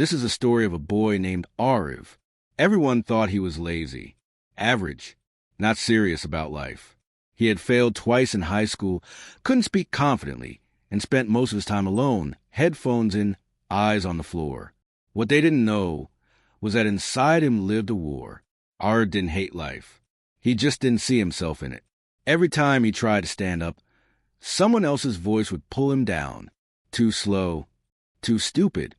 This is a story of a boy named Ariv. Everyone thought he was lazy, average, not serious about life. He had failed twice in high school, couldn't speak confidently, and spent most of his time alone, headphones in, eyes on the floor. What they didn't know was that inside him lived a war. Ariv didn't hate life. He just didn't see himself in it. Every time he tried to stand up, someone else's voice would pull him down. Too slow, too stupid,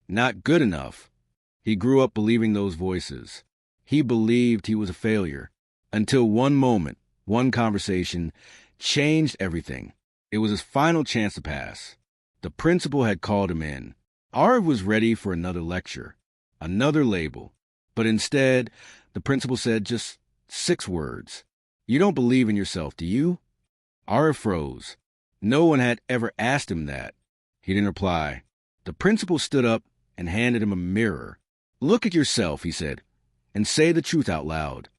not good enough. He grew up believing those voices. He believed he was a failure. Until one moment, one conversation, changed everything. It was his final chance to pass. The principal had called him in. Ariv was ready for another lecture, another label. But instead, the principal said just 6 words. "You don't believe in yourself, do you?" Ariv froze. No one had ever asked him that. He didn't reply. The principal stood up and handed him a mirror. "Look at yourself," he said, "and say the truth out loud."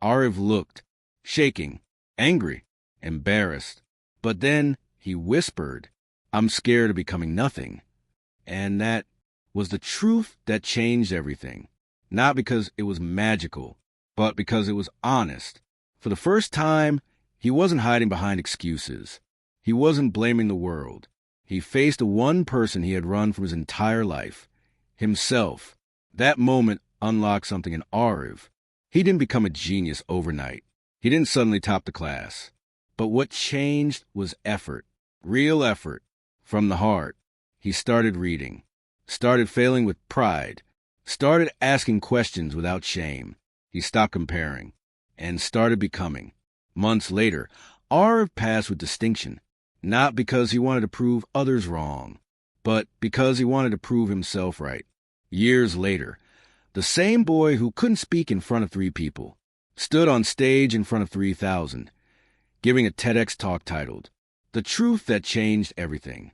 Ariv looked, shaking, angry, embarrassed. But then he whispered, "I'm scared of becoming nothing." And that was the truth that changed everything. Not because it was magical, but because it was honest. For the first time, he wasn't hiding behind excuses. He wasn't blaming the world. He faced the one person he had run from his entire life, himself. That moment unlocked something in Ariv. He didn't become a genius overnight. He didn't suddenly top the class. But what changed was effort, real effort, from the heart. He started reading, started failing with pride, started asking questions without shame. He stopped comparing, and started becoming. Months later, Ariv passed with distinction, not because he wanted to prove others wrong, but because he wanted to prove himself right. Years later, the same boy who couldn't speak in front of 3 people stood on stage in front of 3,000, giving a TEDx talk titled, "The Truth That Changed Everything."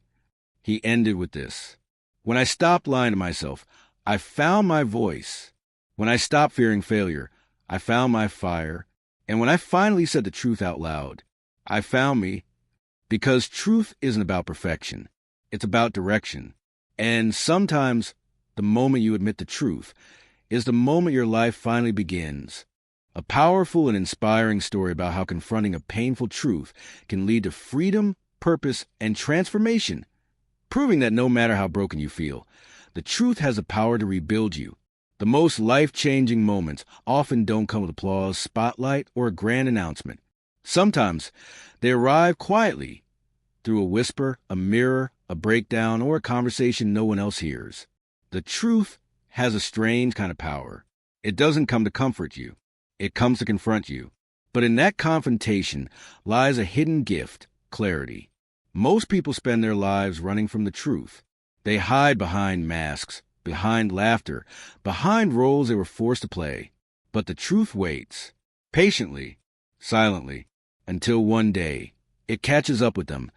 He ended with this: "When I stopped lying to myself, I found my voice. When I stopped fearing failure, I found my fire. And when I finally said the truth out loud, I found me." Because truth isn't about perfection. It's about direction. And sometimes the moment you admit the truth is the moment your life finally begins. A powerful and inspiring story about how confronting a painful truth can lead to freedom, purpose, and transformation, proving that no matter how broken you feel, the truth has the power to rebuild you. The most life-changing moments often don't come with applause, spotlight, or a grand announcement. Sometimes they arrive quietly, through a whisper, a mirror, a breakdown, or a conversation no one else hears. The truth has a strange kind of power. It doesn't come to comfort you. It comes to confront you. But in that confrontation lies a hidden gift, clarity. Most people spend their lives running from the truth. They hide behind masks, behind laughter, behind roles they were forced to play. But the truth waits, patiently, silently, until one day it catches up with them,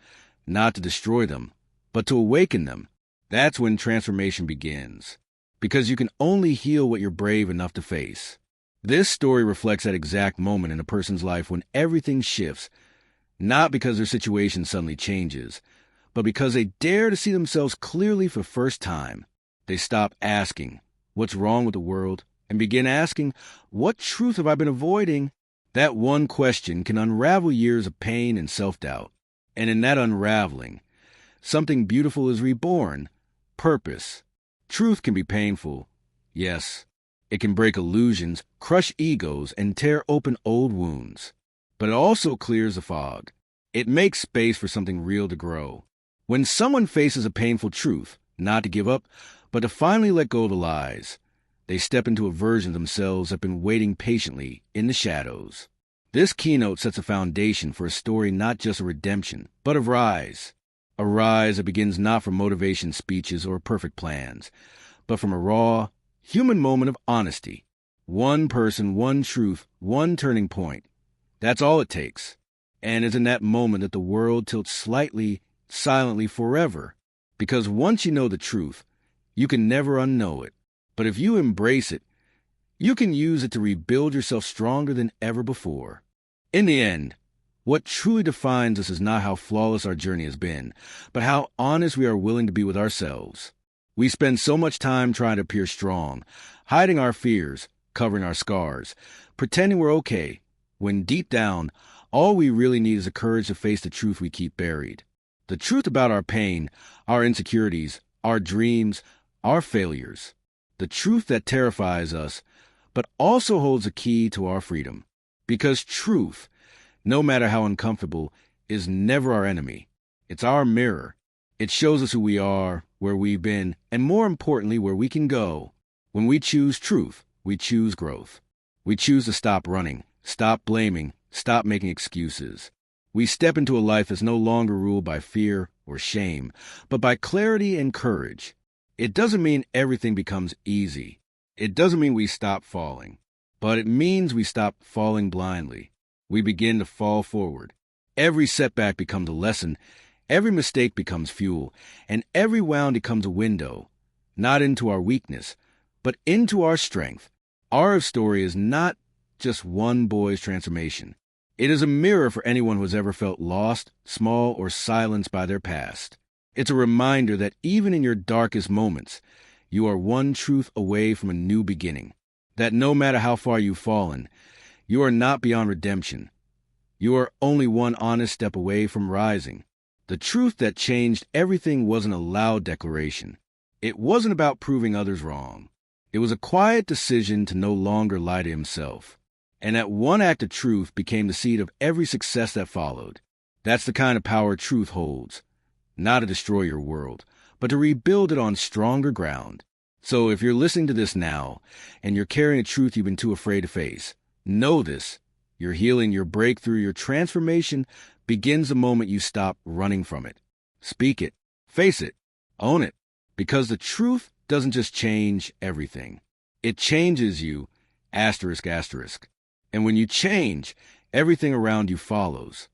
not to destroy them, but to awaken them. That's when transformation begins, because you can only heal what you're brave enough to face. This story reflects that exact moment in a person's life when everything shifts, not because their situation suddenly changes, but because they dare to see themselves clearly for the first time. They stop asking, "What's wrong with the world?" and begin asking, "What truth have I been avoiding?" That one question can unravel years of pain and self-doubt. And in that unraveling, something beautiful is reborn. Purpose. Truth can be painful. Yes, it can break illusions, crush egos, and tear open old wounds. But it also clears the fog. It makes space for something real to grow. When someone faces a painful truth, not to give up, but to finally let go of the lies, they step into a version of themselves that have been waiting patiently in the shadows. This keynote sets a foundation for a story not just of redemption, but of rise. A rise that begins not from motivation speeches or perfect plans, but from a raw, human moment of honesty. One person, one truth, one turning point. That's all it takes. And it's in that moment that the world tilts slightly, silently, forever. Because once you know the truth, you can never unknow it. But if you embrace it, you can use it to rebuild yourself stronger than ever before. In the end, what truly defines us is not how flawless our journey has been, but how honest we are willing to be with ourselves. We spend so much time trying to appear strong, hiding our fears, covering our scars, pretending we're okay, when deep down, all we really need is the courage to face the truth we keep buried. The truth about our pain, our insecurities, our dreams, our failures. The truth that terrifies us, but also holds a key to our freedom. Because truth, no matter how uncomfortable, is never our enemy. It's our mirror. It shows us who we are, where we've been, and more importantly, where we can go. When we choose truth, we choose growth. We choose to stop running, stop blaming, stop making excuses. We step into a life that's no longer ruled by fear or shame, but by clarity and courage. It doesn't mean everything becomes easy. It doesn't mean we stop falling, but it means we stop falling blindly. We begin to fall forward. Every setback becomes a lesson, every mistake becomes fuel, and every wound becomes a window, not into our weakness, but into our strength. Our story is not just one boy's transformation. It is a mirror for anyone who has ever felt lost, small, or silenced by their past. It's a reminder that even in your darkest moments, you are one truth away from a new beginning. That no matter how far you've fallen, you are not beyond redemption. You are only one honest step away from rising. The truth that changed everything wasn't a loud declaration. It wasn't about proving others wrong. It was a quiet decision to no longer lie to himself. And that one act of truth became the seed of every success that followed. That's the kind of power truth holds. Not to destroy your world, but to rebuild it on stronger ground. So if you're listening to this now, and you're carrying a truth you've been too afraid to face, know this. Your healing, your breakthrough, your transformation begins the moment you stop running from it. Speak it, face it, own it. Because the truth doesn't just change everything. It changes you, ****. And when you change, everything around you follows.